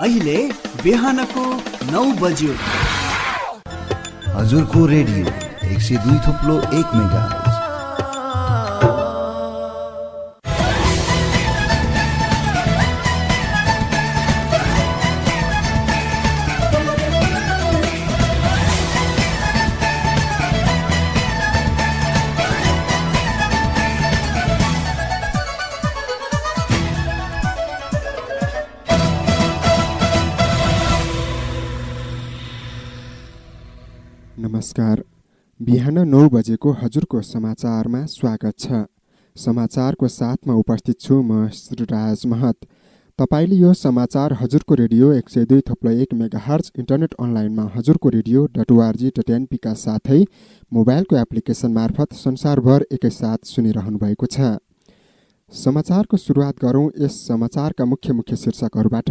अहिले बिहानको 9 बज्यो। हजुरको रेडियो 102.1 मेगाहर्ज। नमस्कार। बिहान 9 बजेको हजुरको समाचारमा स्वागत छ। समाचारको साथमा उपस्थित छु म श्रीराज महत। तपाईले यो समाचार हजुरको रेडियो 102.1 मेगाहर्ज इन्टरनेट अनलाइनमा हजुरको रेडियो.org.np का साथै मोबाइलको एप्लिकेसन मार्फत संसारभर एकैसाथ सुनिरहनु भएको छ। समाचारको सुरुवात गरौं यस समाचारका मुख्य शीर्षकहरूबाट।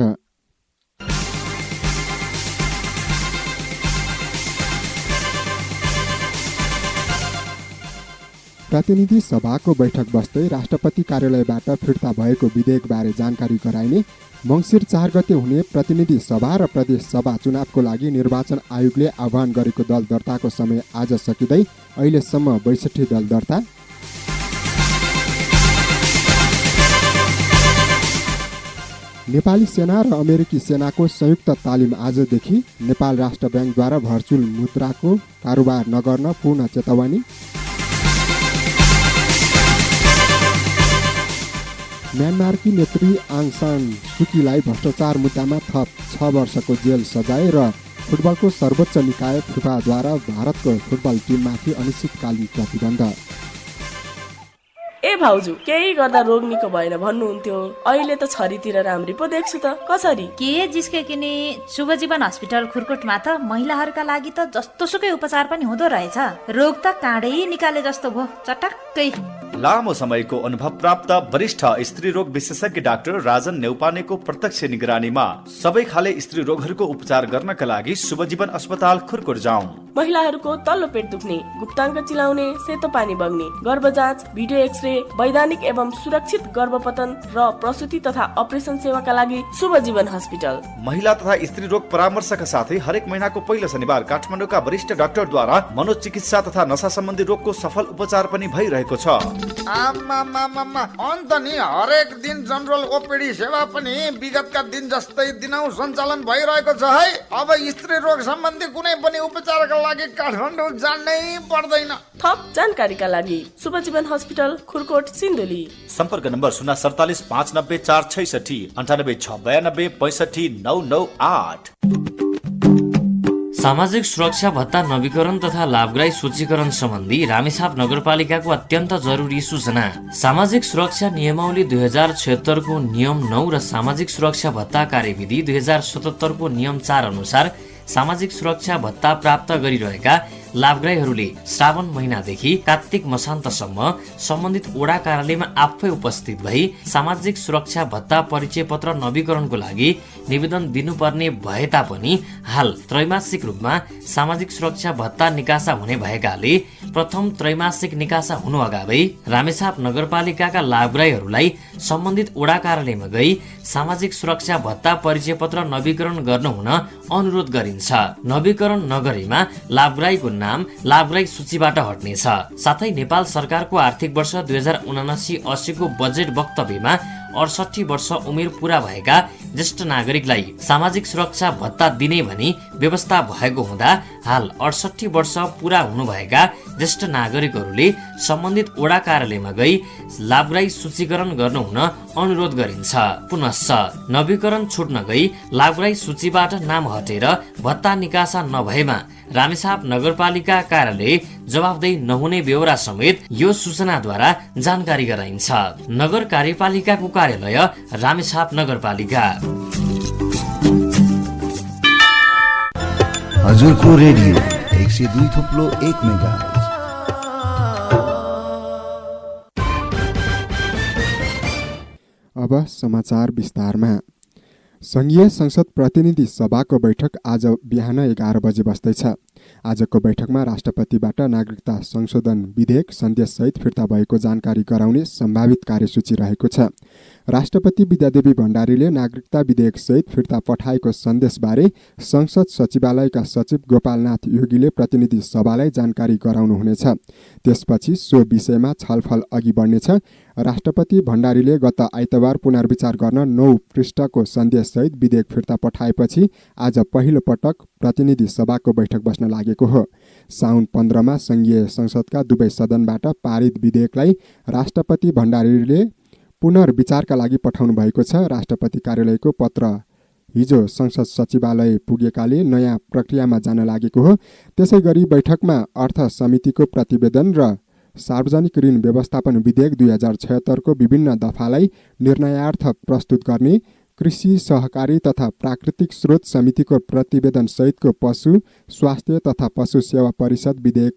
प्रतिनिधि सभाको बैठक बस्दै राष्ट्रपति कार्यालयबाट फिर्ता भएको विधेयकबारे जानकारी गराइने। मङ्सिर 4 गते हुने प्रतिनिधि सभा र प्रदेश सभा चुनावको लागि निर्वाचन आयोगले आह्वान गरेको दल दर्ताको समय आज सकिँदै अहिलेसम्म 62 दल दर्ता। नेपाली सेना र अमेरिकी सेनाको संयुक्त तालिम आजदेखि। नेपाल राष्ट्र ब्याङ्कद्वारा भर्चुअल मुद्राको कारोबार नगर्न पूर्ण चेतावनी। म्यानमारकी नेत्री आङ सान सुकीलाई भ्रष्टाचार मुद्दामा थप 6 वर्षको जेल सजाय र फुटबलको सर्वोच्च निकाय फिफाद्वारा भारतको फुटबल टिममाथि अनिश्चितकालीन प्रतिबन्ध। ए भाउजू, केही गर्दा रोग निको भएन भन्नुहुन्थ्यो, अहिले त छरीतिर राम्री पो देख्छु त। कसरी के जिस्के किने शुभजीवन हस्पिटल खुरकोटमा त महिलाहरूका लागि त जस्तोसुकै उपचार पनि हुँदो रहेछ। रोग त काँडै निकाले जस्तो भयो, चटक्कै। लामो समयको अनुभव प्राप्त वरिष्ठ स्त्री रोग विशेषज्ञ डाक्टर राजन नेउपानेको प्रत्यक्ष निगरानीमा सबै खाले स्त्री रोगहरूको उपचार गर्नका लागि शुभजीवन अस्पताल खुरकोट जाउँ। महिलाहरूको तल्लो पेट दुख्ने, गुप्ताङ्ग चिलाउने, सेतो पानी बग्ने, गर्भ जाँच, भिडियो एक्सरे, वैधानिक एवं सुरक्षित गर्भपतन र प्रसुति तथा अपरेसन सेवाका लागि शुभजीवन हस्पिटल। महिला तथा स्त्री रोग परामर्शका साथै हरेक महिनाको पहिलो शनिबार काठमाडौँका वरिष्ठ डाक्टरद्वारा मनोचिकित्सा तथा नशा सम्बन्धी रोगको सफल उपचार पनि भइरहेको छ। अन्त नि हरेक दिन जनरल ओपीडी सेवा पनि विगतका दिन जस्तै दिनौ सञ्चालन भइरहेको छ है। अब स्त्री रोग सम्बन्धी कुनै पनि उपचारका लागि काठमाडौँ जान्नै पर्दैन। थप जानकारीका लागि शुभजीवन हस्पिटल खुरकोट सिन्धुली। सम्पर्क नम्बर 047 590 466 98 692 65 998। सामाजिक सुरक्षा भत्ता नवीकरण तथा लाभग्राही सूचीकरण सम्बन्धी रामेछाप नगरपालिकाको अत्यन्त जरुरी सूचना। सामाजिक सुरक्षा नियमावली 2076 को नियम 9 र सामाजिक सुरक्षा भत्ता कार्यविधि 2077 को नियम 4 अनुसार सामाजिक सुरक्षा भत्ता प्राप्त गरिरहेका लाभग्राहीहरूले श्रावण महिनादेखि कार्तिक मसान्तसम्म सम्बन्धित वडा कार्यालयमा आफै उपस्थित भई सामाजिक सुरक्षा भत्ता परिचय पत्र नवीकरणको लागि निवेदन दिनुपर्ने भए तापनि हाल त्रैमासिक रूपमा सामाजिक सुरक्षा भत्ता निकासा हुने भएकाले प्रथम त्रैमासिक निकासा हुनु अगावै रामेछाप नगरपालिकाका लाभग्राहीहरूलाई सम्बन्धित वडा कार्यालयमा गई सामाजिक सुरक्षा भत्ता परिचय पत्र नवीकरण गर्नुहुन अनुरोध गरिन्छ। नवीकरण नगरेमा लाभग्राहीको नाम लाभग्राही सूचीबाट हट्नेछ। साथै नेपाल सरकारको आर्थिक वर्ष 2079-80 को बजेट वक्तव्यमा 68 वर्ष उमेर पूरा भएका ज्येष्ठ नागरिकलाई सामाजिक सुरक्षा भत्ता दिने भनी व्यवस्था भएको हुँदा हाल 68 वर्ष पूरा हुनुभएका ज्येष्ठ नागरिकहरूले सम्बन्धित वडा कार्यालयमा गई लाभग्राही सूचीकरण गर्नुहुन अनुरोध गरिन्छ। पुनश्च नवीकरण छुट्न गई लाभग्राही सूचीबाट नाम हटेर भत्ता निकासा नभएमा रामेछाप नगरपालिका कार्यालय जवाफदेही नहुने बेहोरा समेत यो सूचनाद्वारा जानकारी गराइन्छ। नगर कार्यपालिकाको कार्यालय रामेछाप नगरपालिका। हजुरको रेडियो 102.1 मेगाहर्ज। अब समाचार विस्तारमा। संघीय संसद प्रतिनिधि सभाको बैठक आज बिहान 11 बजे बस्दैछ। आजको बैठकमा राष्ट्रपतिबाट नागरिकता संशोधन विधेयक सन्देशसहित फिर्ता भएको जानकारी गराउने सम्भावित कार्यसूची रहेको छ। राष्ट्रपति विद्यादेवी भण्डारीले नागरिकता विधेयकसहित फिर्ता पठाएको सन्देशबारे संसद सचिवालयका सचिव गोपालनाथ योगीले प्रतिनिधि सभालाई जानकारी गराउनुहुनेछ। त्यसपछि सो विषयमा छलफल अघि बढ्नेछ। राष्ट्रपति भण्डारीले गत आइतबार पुनर्विचार गर्न 9 पृष्ठको सन्देशसहित विधेयक फिर्ता पठाएपछि आज पहिलो पटक प्रतिनिधि सभाको बैठक बस्न लागेको हो। साउन 15मा संघीय संसदका दुवै सदनबाट पारित विधेयकलाई राष्ट्रपति भण्डारीले पुनर्विचारका लागि पठाउनु भएको छ। राष्ट्रपति कार्यालयको पत्र हिजो संसद सचिवालय पुगेकाले नयाँ प्रक्रियामा जान लागेको हो। त्यसैगरी बैठकमा अर्थ समितिको प्रतिवेदन र सार्वजनिक ऋण व्यवस्थापन विधेयक 2076 को विभिन्न दफालाई निर्णयार्थ प्रस्तुत गर्ने, कृषि सहकारी तथा प्राकृतिक स्रोत समितिको प्रतिवेदन सहितको पशु स्वास्थ्य तथा पशु सेवा परिषद विधेयक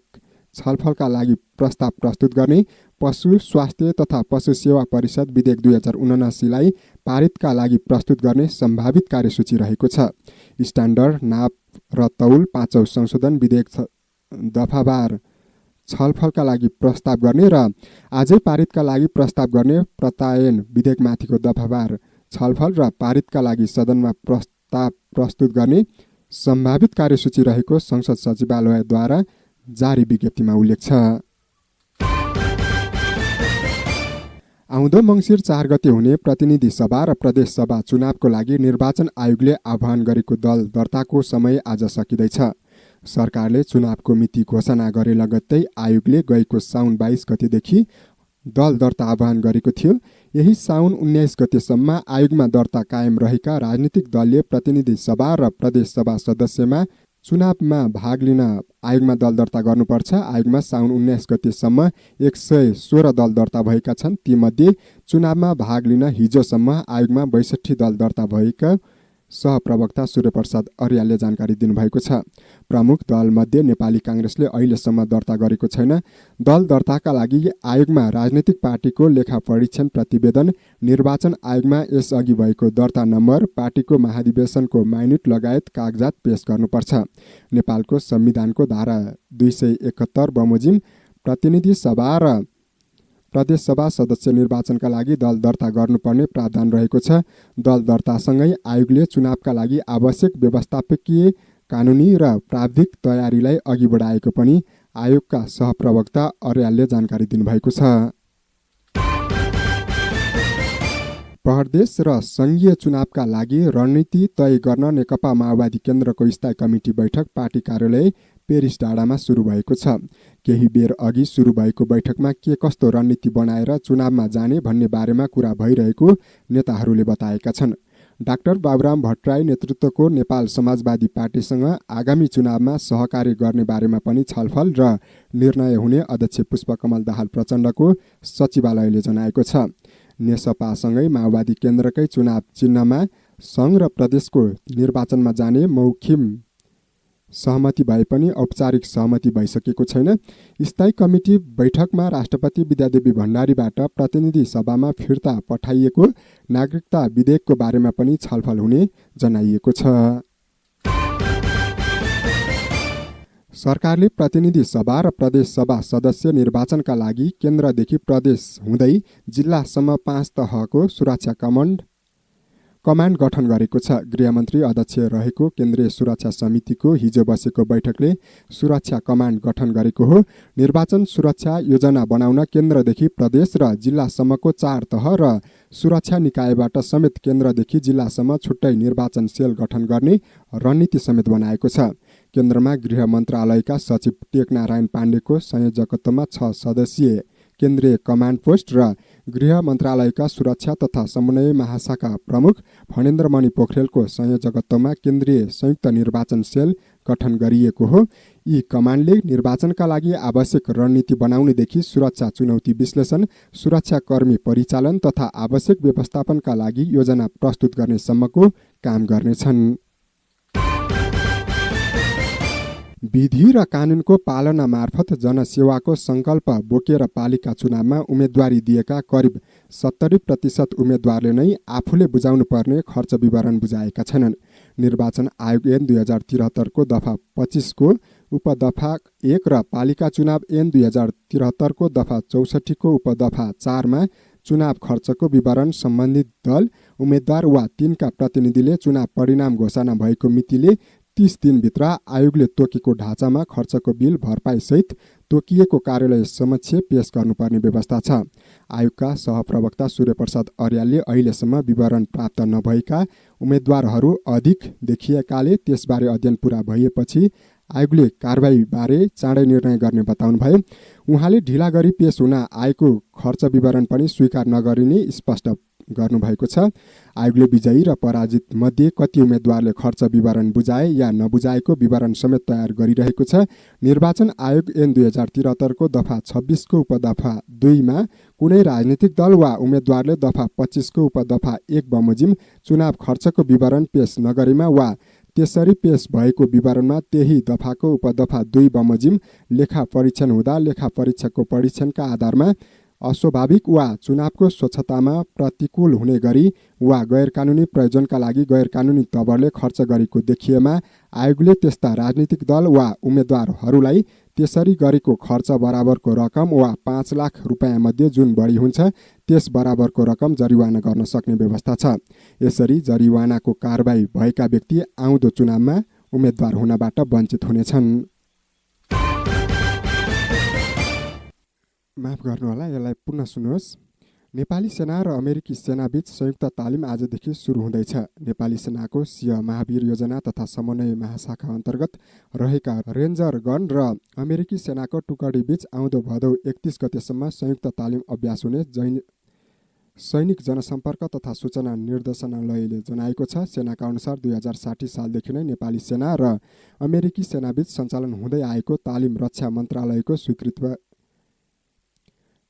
छलफलका लागि प्रस्ताव प्रस्तुत गर्ने, पशु स्वास्थ्य तथा पशु सेवा परिषद विधेयक 2079लाई पारितका लागि प्रस्तुत गर्ने सम्भावित कार्यसूची रहेको छ। स्ट्यान्डर्ड नाप र तौल 5औं संशोधन विधेयक दफावार छलफलका लागि प्रस्ताव गर्ने र आजै पारितका लागि प्रस्ताव गर्ने, प्रत्यायन विधेयकमाथिको दफावार छलफल र पारितका लागि सदनमा प्रस्ताव प्रस्तुत गर्ने सम्भावित कार्यसूची रहेको संसद सचिवालयद्वारा जारी विज्ञप्तिमा उल्लेख छ। आउँदो मङ्सिर 4 गते हुने प्रतिनिधि सभा र प्रदेश सभा चुनावको लागि निर्वाचन आयोगले आह्वान गरेको दल दर्ताको समय आज सकिँदैछ। सरकारले चुनावको मिति घोषणा गरे लगत्तै आयोगले गएको साउन 22 गतेदेखि दल दर्ता आह्वान गरेको थियो। यही साउन 19 गतेसम्म आयोगमा दर्ता कायम रहेका राजनीतिक दलले प्रतिनिधि सभा र प्रदेश सभा सदस्यमा चुनावमा भाग लिन आयोगमा दल दर्ता गर्नुपर्छ। आयोगमा साउन 19 गतेसम्म 116 दल दर्ता भएका छन्। तीमध्ये चुनावमा भाग लिन हिजोसम्म आयोगमा 62 दल दर्ता भएका सहप्रवक्ता सूर्यप्रसाद अर्यालले जानकारी दिनुभएको छ। प्रमुख दलमध्ये नेपाली काङ्ग्रेसले अहिलेसम्म दर्ता गरेको छैन। दल दर्ताका लागि आयोगमा राजनीतिक पार्टीको लेखा परीक्षण प्रतिवेदन, निर्वाचन आयोगमा यसअघि भएको दर्ता नम्बर, पार्टीको महाधिवेशनको माइनुट लगायत कागजात पेश गर्नुपर्छ। नेपालको संविधानको धारा 271 बमोजिम प्रतिनिधि सभा र प्रदेश सभा सदस्य निर्वाचनका लागि दल दर्ता गर्नुपर्ने प्रावधान रहेको छ। दल दर्तासँगै आयोगले चुनावका लागि आवश्यक व्यवस्थापकीय, कानुनी र प्राविधिक तयारीलाई अघि बढाएको पनि आयोगका सहप्रवक्ता अर्यालले जानकारी दिनुभएको छ। प्रदेश र संघीय चुनावका लागि रणनीति तय गर्न नेकपा माओवादी केन्द्रको स्थायी कमिटी बैठक पार्टी कार्यालय पेरिस डाँडामा सुरु भएको छ। केही बेर अघि सुरु भएको बैठकमा के कस्तो रणनीति बनाएर चुनावमा जाने भन्ने बारेमा कुरा भइरहेको नेताहरूले बताएका छन्। डाक्टर बाबुराम भट्टराई नेतृत्वको नेपाल समाजवादी पार्टीसँग आगामी चुनावमा सहकार्य गर्ने बारेमा पनि छलफल र निर्णय हुने अध्यक्ष पुष्पकमल दाहाल प्रचण्डको सचिवालयले जनाएको छ। नेसपासँगै माओवादी केन्द्रकै चुनाव चिन्हमा सङ्घ र प्रदेशको निर्वाचनमा जाने मौखिक सहमति भए पनि औपचारिक सहमति भइसकेको छैन। स्थायी कमिटी बैठकमा राष्ट्रपति विद्यादेवी भण्डारीबाट प्रतिनिधि सभामा फिर्ता पठाइएको नागरिकता विधेयकको बारेमा पनि छलफल हुने जनाइएको छ। सरकारले प्रतिनिधि सभा र प्रदेश सभा सदस्य निर्वाचनका लागि केन्द्रदेखि प्रदेश हुँदै जिल्लासम्म 5 तहको सुरक्षा कमान्ड गठन गरेको छ। गृहमन्त्री अध्यक्ष रहेको केन्द्रीय सुरक्षा समितिको हिजो बसेको बैठकले सुरक्षा कमान्ड गठन गरेको हो। निर्वाचन सुरक्षा योजना बनाउन केन्द्रदेखि प्रदेश र जिल्लासम्मको 4 तह र सुरक्षा निकायबाट समेत केन्द्रदेखि जिल्लासम्म छुट्टै निर्वाचन सेल गठन गर्ने रणनीति समेत बनाएको छ। केन्द्रमा गृह मन्त्रालयका सचिव टेकनारायण पाण्डेको संयोजकत्वमा 6 सदस्यीय केन्द्रीय कमान्ड पोस्ट र गृह मन्त्रालयका सुरक्षा तथा समन्वय महाशाखा प्रमुख फणेन्द्रमणि पोखरेलको संयोजकत्वमा केन्द्रीय संयुक्त निर्वाचन सेल गठन गरिएको हो। यी कमान्डले निर्वाचनका लागि आवश्यक रणनीति बनाउनेदेखि सुरक्षा चुनौती विश्लेषण, सुरक्षाकर्मी परिचालन तथा आवश्यक व्यवस्थापनका लागि योजना प्रस्तुत गर्नेसम्मको काम गर्नेछन्। विधि र कानुनको पालना मार्फत जनसेवाको संकल्प बोकेर पालिका चुनावमा उम्मेदवारी दिएका करिब 70% उम्मेदवारले नै आफूले बुझाउनु पर्ने खर्च विवरण बुझाएका छैनन्। निर्वाचन आयोग ऐन 2073 को दफा 25 को उपदफा 1 र पालिका चुनाव ऐन 2073 को दफा 64 को उपदफा 4 मा चुनाव खर्चको विवरण सम्बन्धित दल, उम्मेद्वार वा तिनका प्रतिनिधिले चुनाव परिणाम घोषणा भएको मितिले 30 दिनभित्र आयोगले तोकेको ढाँचामा खर्चको बिल भरपाईसहित तोकिएको कार्यालय समक्ष पेश गर्नुपर्ने व्यवस्था छ। आयोगका सहप्रवक्ता सूर्यप्रसाद अर्यालले अहिलेसम्म विवरण प्राप्त नभएका उम्मेद्वारहरू अधिक देखिएकाले त्यसबारे अध्ययन पूरा भएपछि आयोगले कारबाहीबारे चाँडै निर्णय गर्ने बताउनुभयो। उहाँले ढिला गरी पेश हुन आएको खर्च विवरण पनि स्वीकार नगरिने स्पष्ट गर्नुभएको छ। आयोगले विजयी र पराजित मध्ये कति उम्मेद्वारले खर्च विवरण बुझाए या नबुझाएको विवरण समेत तयार गरिरहेको छ। निर्वाचन आयोग ऐन 2073 को दफा 26 को उपदफा 2 मा कुनै राजनीतिक दल वा उम्मेद्वारले दफा 25 को उपदफा 1 बमोजिम चुनाव खर्चको विवरण पेश नगरेमा वा त्यसरी पेश भएको विवरणमा त्यही दफाको उपदफा 2 बमोजिम लेखा परीक्षण हुँदा लेखा परीक्षकको परीक्षणका आधारमा अस्वाभाविक वा चुनावको स्वच्छतामा प्रतिकूल हुने गरी वा गैरकानुनी प्रयोजनका लागि गैरकानुनी तवरले खर्च गरेको देखिएमा आयोगले त्यस्ता राजनीतिक दल वा उम्मेद्वारहरूलाई त्यसरी गरेको खर्च बराबरको रकम वा 5 लाख रुपैयाँ मध्ये जुन बढी हुन्छ त्यस बराबरको रकम जरिवाना गर्न सक्ने व्यवस्था छ। यसरी जरिवानाको कारबाही भएका व्यक्ति आउँदो चुनावमा उम्मेद्वार हुनबाट वञ्चित हुनेछन्। माफ गर्नुहोला, यसलाई पुनः सुन्नुहोस्। नेपाली सेना र अमेरिकी सेनाबीच संयुक्त तालिम आजदेखि सुरु हुँदैछ। नेपाली सेनाको सिंह महावीर योजना तथा समन्वय महाशाखा अन्तर्गत रहेका रेन्जरगण र अमेरिकी सेनाको टुकडीबीच आउँदो भदौ 31 गतेसम्म संयुक्त तालिम अभ्यास हुने सैनिक जनसम्पर्क तथा सूचना निर्देशनालयले जनाएको छ। सेनाका अनुसार 2060 सालदेखि नै नेपाली सेना र अमेरिकी सेनाबीच सञ्चालन हुँदै आएको तालिम रक्षा मन्त्रालयको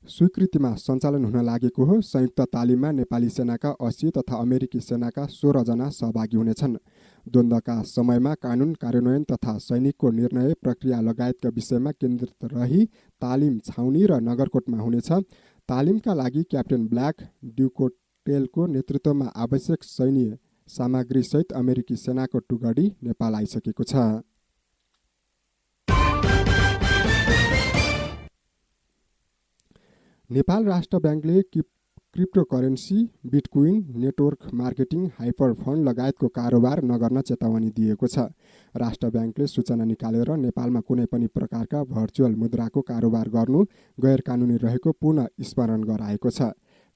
स्वीकृतिमा सञ्चालन हुन लागेको हो। संयुक्त तालिममा नेपाली सेनाका 80 तथा अमेरिकी सेनाका 16 जना सहभागी हुनेछन्। द्वन्द्वका समयमा कानुन कार्यान्वयन तथा सैनिकको निर्णय प्रक्रिया लगायतका विषयमा केन्द्रित रही तालिम छाउनी र नगरकोटमा हुनेछ। तालिमका लागि क्याप्टेन ब्ल्याक ड्युकोटेलको नेतृत्वमा आवश्यक सैन्य सामग्रीसहित अमेरिकी सेनाको टुकडी नेपाल आइसकेको छ। नेपाल राष्ट्र ब्याङ्कले cryptocurrency, bitcoin, network marketing, hyper fund लगायतको कारोबार नगर्न चेतावनी दिएको छ। राष्ट्र ब्याङ्कले सूचना निकालेर नेपालमा कुनै पनि प्रकारका भर्चुअल मुद्राको कारोबार गर्नु गैरकानुनी रहेको पुनः स्मरण गराएको छ।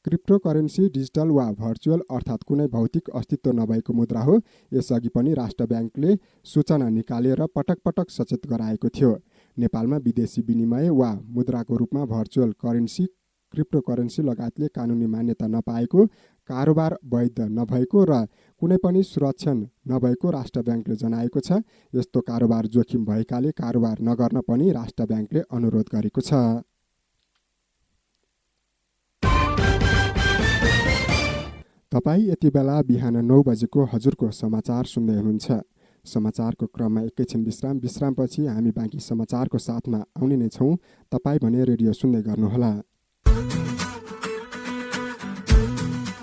क्रिप्टोकरेन्सी डिजिटल वा भर्चुअल अर्थात् कुनै भौतिक अस्तित्व नभएको मुद्रा हो। यसअघि पनि राष्ट्र ब्याङ्कले सूचना निकालेर पटक पटक सचेत गराएको थियो। नेपालमा विदेशी विनिमय वा मुद्राको रूपमा भर्चुअल करेन्सी, क्रिप्टोकरेन्सी लगायतले कानुनी मान्यता नपाएको, कारोबार वैध नभएको र कुनै पनि सुरक्षण नभएको राष्ट्र ब्याङ्कले जनाएको छ। यस्तो कारोबार जोखिम भएकाले कारोबार नगर्न पनि राष्ट्र ब्याङ्कले अनुरोध गरेको छ। तपाईँ यति बेला बिहान 9 बजेको हजुरको समाचार सुन्दै हुनुहुन्छ। समाचारको क्रममा एकैछिन विश्रामपछि हामी बाँकी समाचारको साथमा आउने नै छौँ। तपाईँ भने रेडियो सुन्दै गर्नुहोला।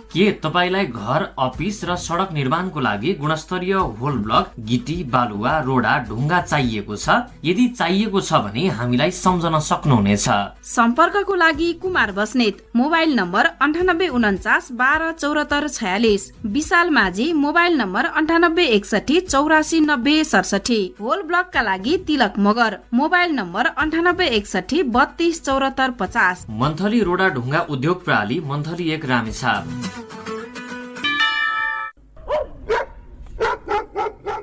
के तपाईलाई घर, अफिस र सडक निर्माणको लागि गुणस्तरीय होल ब्लक, गिटी, बालुवा, रोडा, ढुङ्गा चाहिएको छ? यदि चाहिएको छ भने हामीलाई सम्झन सक्नुहुनेछ। सम्पर्कको लागि कुमार बस्नेत, मोबाइल नम्बर 9849 12 74 46, विशाल माझी, मोबाइल नम्बर 9861 84 90 67, होल ब्लकका लागि तिलक मगर, मोबाइल नम्बर 9861 32 74 50। मन्थली रोडा ढुङ्गा उद्योग प्रणाली, मन्थली 1 रामेछाप।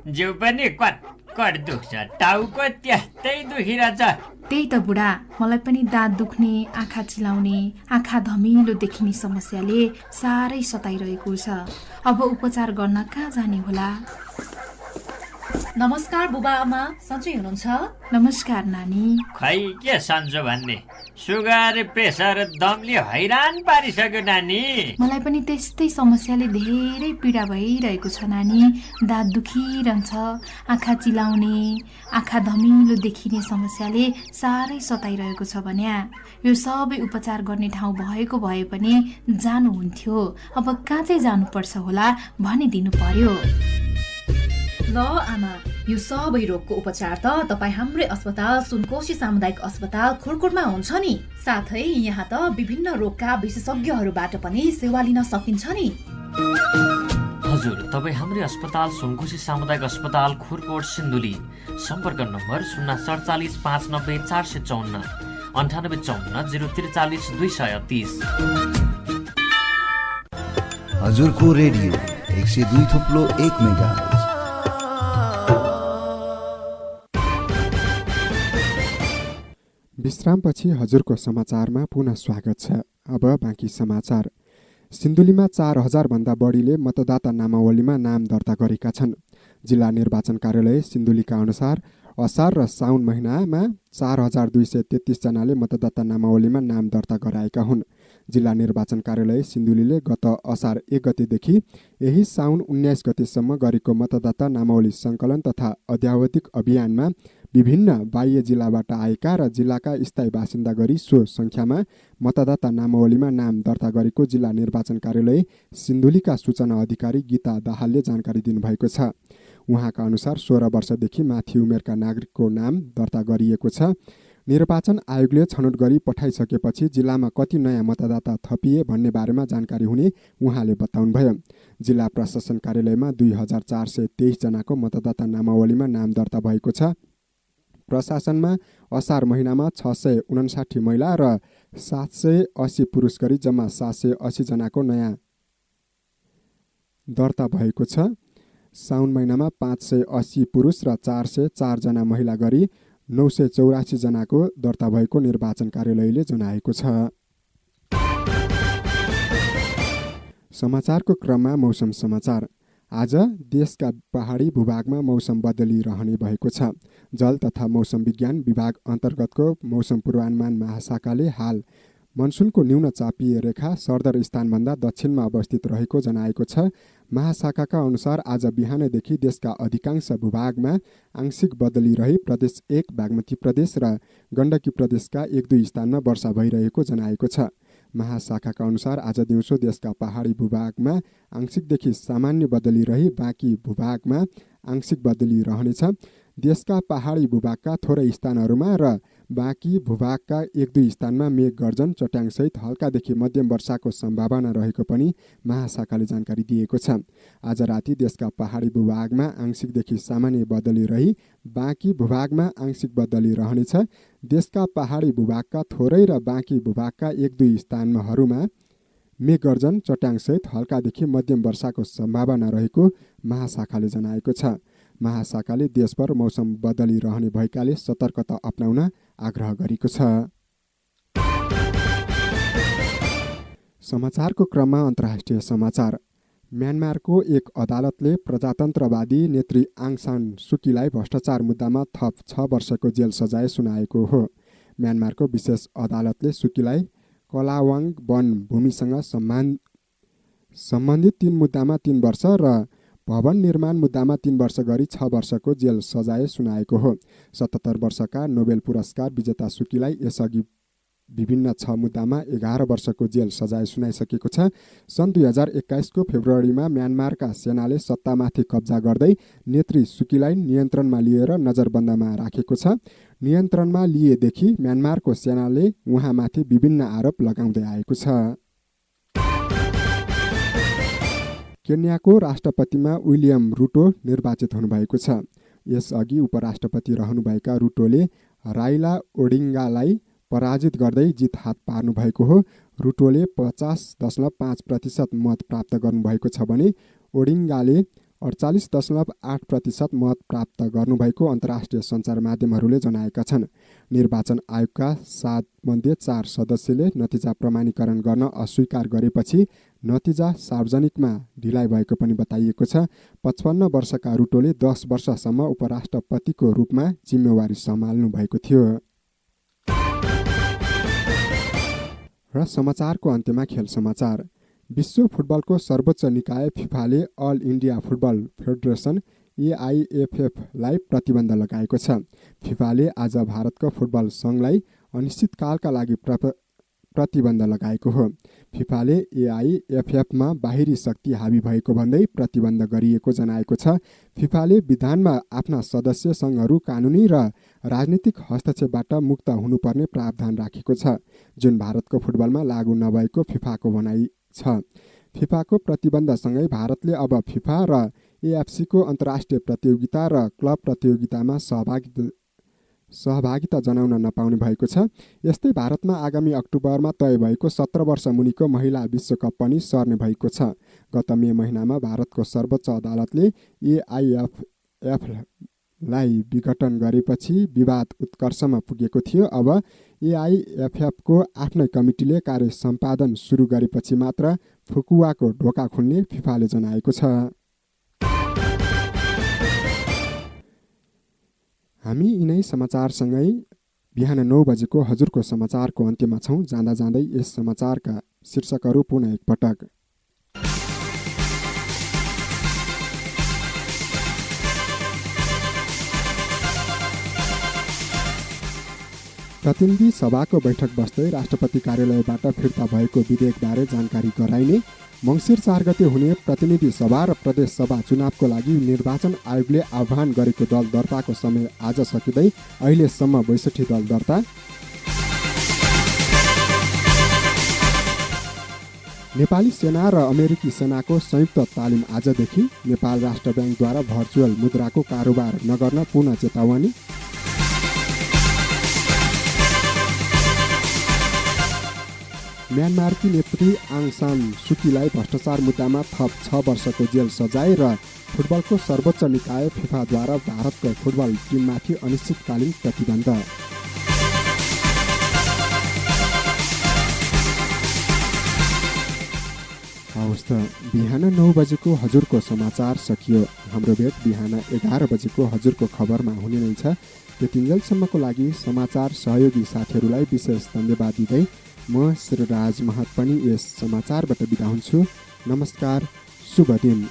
जिउ पनि कट दुख्छ, टाउको त्यस्तै दुखिरहेछ। त्यही त बुढा, मलाई पनि दाँत दुख्ने, आँखा चिलाउने, आँखा धमिलो देखिने समस्याले साह्रै सताइरहेको छ। अब उपचार गर्न कहाँ जाने होला? नमस्कार बुबा आमा, सन्चै हुनुहुन्छ? नमस्कार नानी। खै के सन्चो भन्ने, सुगर, प्रेसर, दमले हैरान पारिसक्यो नानी। मलाई पनि त्यस्तै समस्याले धेरै पीडा भइरहेको छ नानी। दाँत दुखिरहन्छ, आँखा चिलाउने, आँखा धमिलो देखिने समस्याले साह्रै सताइरहेको छ भने यो सबै उपचार गर्ने ठाउँ भएको भए पनि जानुहुन्थ्यो। अब कहाँ चाहिँ जानुपर्छ होला भनिदिनु पर्यो। ल आमा, यो सबै रोगको उपचार त तपाईँ हाम्रै अस्पताल सुनकोशी सामुदायिक अस्पताल खुरकोटमा हुन्छ नि। साथै यहाँ त विभिन्न रोगका विशेषज्ञहरूबाट पनि सेवा लिन सकिन्छ नि। हजुर, तपाईँ हाम्रै अस्पताल सुनकोशी सामुदायिक अस्पताल खुरकोट सिन्धुली। सम्पर्क नम्बर 047 590 454 9854 043 230। हजुरको रेडियो 102.1 मेगाहर्ज। विश्रामपछि हजुरको समाचारमा पुनः स्वागत छ। अब बाँकी समाचार। सिन्धुलीमा 4000 भन्दा बढीले मतदाता नामावलीमा नाम दर्ता गरेका छन्। जिल्ला निर्वाचन कार्यालय सिन्धुलीका अनुसार असार र साउन महिनामा 4233 जनाले मतदाता नामावलीमा नाम दर्ता गराएका हुन्। जिल्ला निर्वाचन कार्यालय सिन्धुलीले गत असार 1 गतेदेखि यही साउन 19 गतेसम्म गरेको मतदाता नामावली सङ्कलन तथा अद्यावधिक अभियानमा विभिन्न बाह्य जिल्लाबाट आएका र जिल्लाका स्थायी बासिन्दा गरी सो सङ्ख्यामा मतदाता नामावलीमा नाम दर्ता गरेको जिल्ला निर्वाचन कार्यालय सिन्धुलीका सूचना अधिकारी गीता दाहालले जानकारी दिनुभएको छ। उहाँका अनुसार 16 वर्षदेखि माथि उमेरका नागरिकको नाम दर्ता गरिएको छ। निर्वाचन आयोगले छनौट गरी पठाइसकेपछि जिल्लामा कति नयाँ मतदाता थपिए भन्ने बारेमा जानकारी हुने उहाँले बताउनुभयो। जिल्ला प्रशासन कार्यालयमा 2423 जनाको मतदाता नामावलीमा नाम दर्ता भएको छ। प्रशासनमा असार महिनामा 659 महिला र 780 पुरुष गरी जम्मा 780 जनाको नयाँ दर्ता भएको छ। साउन महिनामा 580 पुरुष र 404 जना महिला गरी 984 जनाको दर्ता भएको निर्वाचन कार्यालयले जनाएको छ। समाचारको क्रममा मौसम समाचार। आज देशका पहाडी भूभागमा मौसम बदली रहने भएको छ। जल तथा मौसम विज्ञान विभाग अन्तर्गतको मौसम पूर्वानुमान महाशाखाले हाल मनसुनको न्यून चापिय रेखा सरदर स्थानभन्दा दक्षिणमा अवस्थित रहेको जनाएको छ। महाशाखाका अनुसार आज बिहानदेखि देशका अधिकांश भूभागमा आंशिक बदली रही प्रदेश 1 बागमती प्रदेश र गण्डकी प्रदेशका 1-2 स्थानमा वर्षा भइरहेको जनाएको छ। महाशाखाका अनुसार आज दिउँसो देशका पहाडी भूभागमा आंशिकदेखि सामान्य बदली रही बाँकी भूभागमा आंशिक बदली रहनेछ। देशका पहाडी भूभागका थोरै स्थानहरूमा र बाँकी भूभागका 1-2 स्थानमा मेघ गर्जन चट्याङसहित हल्कादेखि मध्यम वर्षाको सम्भावना रहेको पनि महाशाखाले जानकारी दिएको छ। आज राति देशका पहाडी भूभागमा आंशिकदेखि सामान्य बदली रही बाँकी भूभागमा आंशिक बदली रहनेछ। देशका पहाडी भूभागका थोरै र बाँकी भूभागका 1-2 स्थानहरूमा मेघ गर्जन चट्याङसहित हल्कादेखि मध्यम वर्षाको सम्भावना रहेको महाशाखाले जनाएको छ। महाशाखाले देशभर मौसम बदली रहने भएकाले सतर्कता अपनाउन आग्रह गरेको छ। समाचारको क्रममा अन्तर्राष्ट्रिय समाचार। म्यानमारको एक अदालतले प्रजातन्त्रवादी नेत्री आङ सान सुकीलाई भ्रष्टाचार मुद्दामा थप 6 वर्षको जेल सजाय सुनाएको हो। म्यानमारको विशेष अदालतले सुकीलाई कलावाङ वन भूमिसँग सम्बन्धित 3 मुद्दामा 3 वर्ष र भवन निर्माण मुद्दामा 3 वर्ष गरी 6 वर्षको जेल सजाय सुनाएको हो। 77 वर्षका नोबेल पुरस्कार विजेता सुकीलाई यसअघि विभिन्न 6 मुद्दामा 11 वर्षको जेल सजाय सुनाइसकेको छ। सन् 2021 को फेब्रुअरीमा म्यानमारका सेनाले सत्तामाथि कब्जा गर्दै नेत्री सुकीलाई नियन्त्रणमा लिएर नजरबन्दमा राखेको छ। नियन्त्रणमा लिएदेखि म्यानमारको सेनाले उहाँमाथि विभिन्न आरोप लगाउँदै आएको छ। केन्याको राष्ट्रपतिमा विलियम रुटो निर्वाचित हुनुभएको छ। यसअघि उपराष्ट्रपति रहनुभएका रुटोले राइला ओडिङ्गालाई पराजित गर्दै जित हात पार्नुभएको हो। रुटोले 50.5% मत प्राप्त गर्नुभएको छ भने ओडिङ्गाले 48.8% मत प्राप्त गर्नुभएको अन्तर्राष्ट्रिय सञ्चार माध्यमहरूले जनाएका छन्। निर्वाचन आयोगका 7 मध्ये 4 सदस्यले नतिजा प्रमाणीकरण गर्न अस्वीकार गरेपछि नतिजा सार्वजनिकमा ढिलाइ भएको पनि बताइएको छ। 55 वर्षका रुटोले 10 वर्षसम्म उपराष्ट्रपतिको रूपमा जिम्मेवारी सम्हाल्नु भएको थियो। र समाचारको अन्त्यमा खेल समाचार। विश्व फुटबलको सर्वोच्च निकाय फिफाले all India football federation AIFF लाई प्रतिबन्ध लगाएको छ। फिफाले आज भारतको फुटबल सङ्घलाई अनिश्चितकालका लागि प्रतिबन्ध लगाएको हो। फिफाले एआइएफएफमा बाहिरी शक्ति हावी भएको भन्दै प्रतिबन्ध गरिएको जनाएको छ। फिफाले विधानमा आफ्ना सदस्य सङ्घहरू कानुनी र राजनीतिक हस्तक्षेपबाट मुक्त हुनुपर्ने प्रावधान राखेको छ, जुन भारतको फुटबलमा लागू नभएको फिफाको भनाइ छ। फिफाको प्रतिबन्धसँगै भारतले अब फिफा र एएफसीको अन्तर्राष्ट्रिय प्रतियोगिता र क्लब प्रतियोगितामा सहभागिता जनाउन नपाउने भएको छ। यस्तै भारतमा आगामी अक्टोबरमा तय भएको 17 वर्ष मुनिको महिला विश्वकप पनि सर्ने भएको छ। गत मे महिनामा भारतको सर्वोच्च अदालतले एआइएफएफलाई विघटन गरेपछि विवाद उत्कर्षमा पुगेको थियो। अब एआइएफएफको आफ्नै कमिटीले कार्य सम्पादन सुरु गरेपछि मात्र फुकुवाको ढोका खुल्ने फिफाले जनाएको छ। हामी यिनै समाचारसँगै बिहान 9 बजेको हजुरको समाचारको अन्त्यमा छौँ। जाँदा जाँदै यस समाचारका शीर्षकहरू पुनः एकपटक। प्रतिनिधि सभाको बैठक बस्दै राष्ट्रपति कार्यालयबाट फिर्ता भएको विधेयकबारे जानकारी गराइने। मङ्सिर 4 गते हुने प्रतिनिधि सभा र प्रदेश सभा चुनावको लागि निर्वाचन आयोगले आह्वान गरेको दल दर्ताको समय आज सकिँदै अहिलेसम्म 62 दल दर्ता। नेपाली सेना र अमेरिकी सेनाको संयुक्त तालिम आजदेखि। नेपाल राष्ट्र ब्याङ्कद्वारा भर्चुअल मुद्राको कारोबार नगर्न पुनः चेतावनी। म्यानमारकी नेत्री आङ सान सुकीलाई भ्रष्टाचार मुद्दामा थप 6 वर्षको जेल सजाय र फुटबलको सर्वोच्च निकाय फिफाद्वारा भारतको फुटबल टिममाथि अनिश्चितकालीन प्रतिबन्ध। हवस् त, बिहान 9 बजेको हजुरको समाचार सकियो। हाम्रो भेट बिहान 11 बजेको हजुरको खबरमा हुने नै छ। त्यतिन्जेलसम्मको लागि समाचार सहयोगी साथीहरूलाई विशेष धन्यवाद दिँदै म श्रीराज महत पनि यस समाचारबाट बिदा हुन्छु। नमस्कार, शुभ दिन।